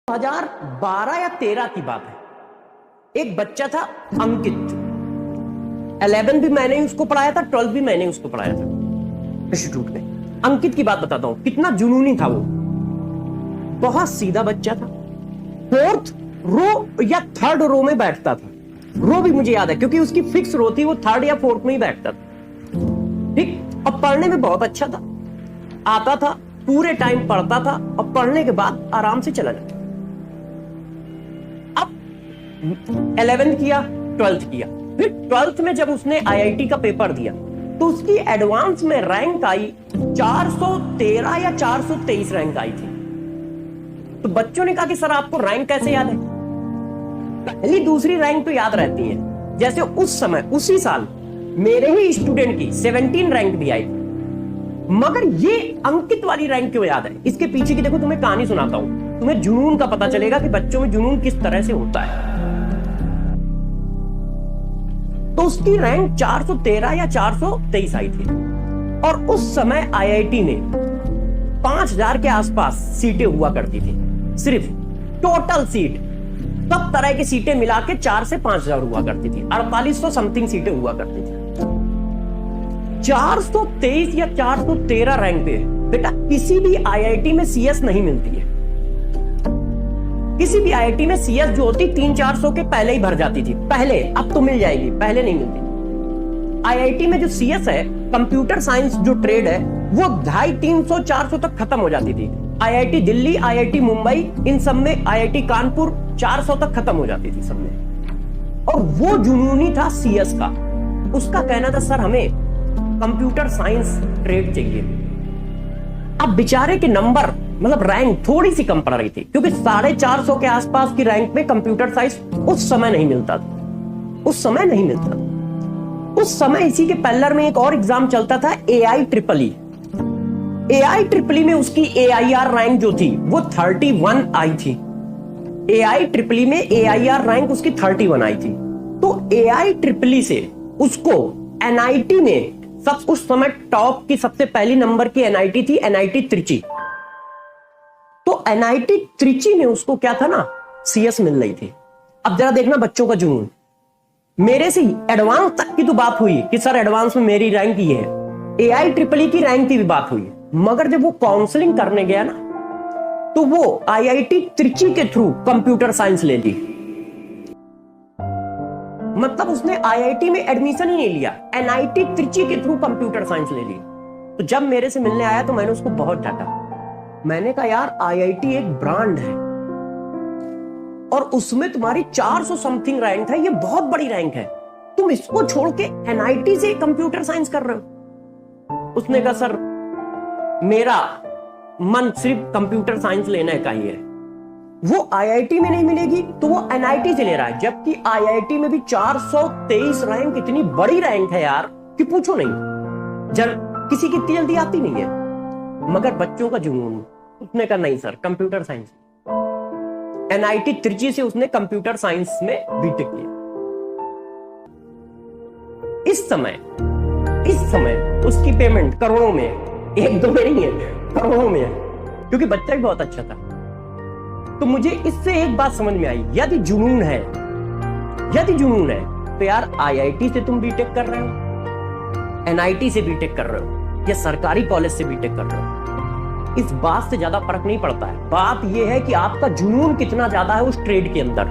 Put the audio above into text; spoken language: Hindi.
2012 या 13 की बात है। एक बच्चा था अंकित, 11 भी मैंने उसको पढ़ाया था, 12 भी मैंने उसको पढ़ाया था इंस्टीट्यूट में। अंकित की बात बताता हूं, कितना जुनूनी था वो। बहुत सीधा बच्चा था, 4th रो या 3rd रो में बैठता था। रो भी मुझे याद है क्योंकि उसकी फिक्स रो थी, वो 3rd या 4th में ही बैठता था। ठीक, और पढ़ने में बहुत अच्छा था, आता था पूरे टाइम पढ़ता था और पढ़ने के बाद आराम से चला जाता। अब 11th किया, 12th किया, फिर 12th में जब उसने आईआईटी का पेपर दिया तो उसकी एडवांस में रैंक आई 413 या 423 रैंक आई थी। तो बच्चों ने कहा कि सर आपको रैंक कैसे याद है? पहली दूसरी रैंक तो याद रहती है। जैसे उस समय उसी साल मेरे ही स्टूडेंट की 17 रैंक भी आई, मगर ये अंकित वाली रैंक क्यों याद है? इसके पीछे की देखो, तुम्हें कहानी सुनाता हूं, तुम्हें जुनून का पता चलेगा कि बच्चों में जुनून किस तरह से होता है। तो उसकी रैंक 413 या 423 आई थी और उस समय आईआईटी में 5000 के आसपास सीटें हुआ करती थी, सिर्फ टोटल सीट सब तरह की सीटें मिला के 4 से 5000 हुआ करती थी, 4800 समथिंग सीटें हुआ करती थी। 423 या 413 रैंक पे बेटा किसी भी आईआईटी में सीएस नहीं मिलती है। किसी भी आईआईटी में सीएस जो होती 300-400 के पहले ही भर जाती थी, पहले, अब तो मिल जाएगी, पहले नहीं मिलती। आईआईटी में जो सीएस है, कंप्यूटर साइंस जो ट्रेड है, वो 250, 300, 400 तक खत्म हो जाती थी। आईआईटी दिल्ली, आईआईटी मुंबई, इन सब में, आईआईटी कानपुर 400 तक खत्म हो जाती थी सब में। और वो जुनूनी था सीएस का। उसका कहना था सर हमें कंप्यूटर साइंस ट्रेड चाहिए। अब बेचारे के नंबर मतलब रैंक थोड़ी सी कम पड़ रही थी क्योंकि 450 के आसपास की रैंक में कंप्यूटर साइंस उस समय नहीं मिलता था। उस समय नहीं मिलता था। उस समय इसी के पैरेलल में एक और एग्जाम चलता था, AIEEE। AIEEE में उसकी AIR रैंक जो थी वो 31 आई थी। AIEEE में AIR रैंक उसकी 31 आई थी। तो AIEEE से उसको NIT में सब उस समय टॉप की सबसे पहली नंबर की NIT थी, NIT त्रिची। तो NIT त्रिची में उसको क्या था ना, CS मिल रही थी। अब जरा देखना बच्चों का जुनून। मेरे से एडवांस तक की तो बात हुई कि सर एडवांस में मेरी रैंक ये है, AIEEE की रैंक की भी बात हुई, मगर जब वो काउंसलिंग करने गया ना तो वो IIT त्रिची के थ्रू कंप्यूटर साइंस ले ली। मतलब उसने आईआईटी में एडमिशन ही नहीं लिया, NIT त्रिची के थ्रू कंप्यूटर साइंस ले ली। तो जब मेरे से मिलने आया तो मैंने उसको बहुत डांटा। मैंने कहा यार आईआईटी एक ब्रांड है और उसमें तुम्हारी 400 समथिंग रैंक है, ये बहुत बड़ी रैंक है, तुम इसको छोड़ के NIT से कंप्यूटर साइंस कर रहे हो। उसने कहा सर मेरा मन सिर्फ कंप्यूटर साइंस लेने का ही है। वो आईआईटी में नहीं मिलेगी तो वो NIT से ले रहा है, जबकि आईआईटी में भी 423 रैंक इतनी बड़ी रैंक है यार कि पूछो नहीं, जब किसी की इतनी जल्दी आती नहीं है। मगर बच्चों का जुनून, उसने कहा नहीं sir computer science. NIT Trichy से उसने कंप्यूटर साइंस में बीटेक किया। इस समय उसकी पेमेंट करोड़ों में है, 1-2 में नहीं है, करोड़ों में है, क्योंकि बच्चा भी बहुत अच्छा था। तो मुझे इससे एक बात समझ में आई, यदि जुनून है तो यार आईआईटी से तुम बीटेक कर रहे हो, NIT से बीटेक कर रहे हो या सरकारी कॉलेज से बीटेक कर रहे हो, इस बात से ज्यादा फर्क नहीं पड़ता है। बात यह है कि आपका जुनून कितना ज्यादा है उस ट्रेड के अंदर।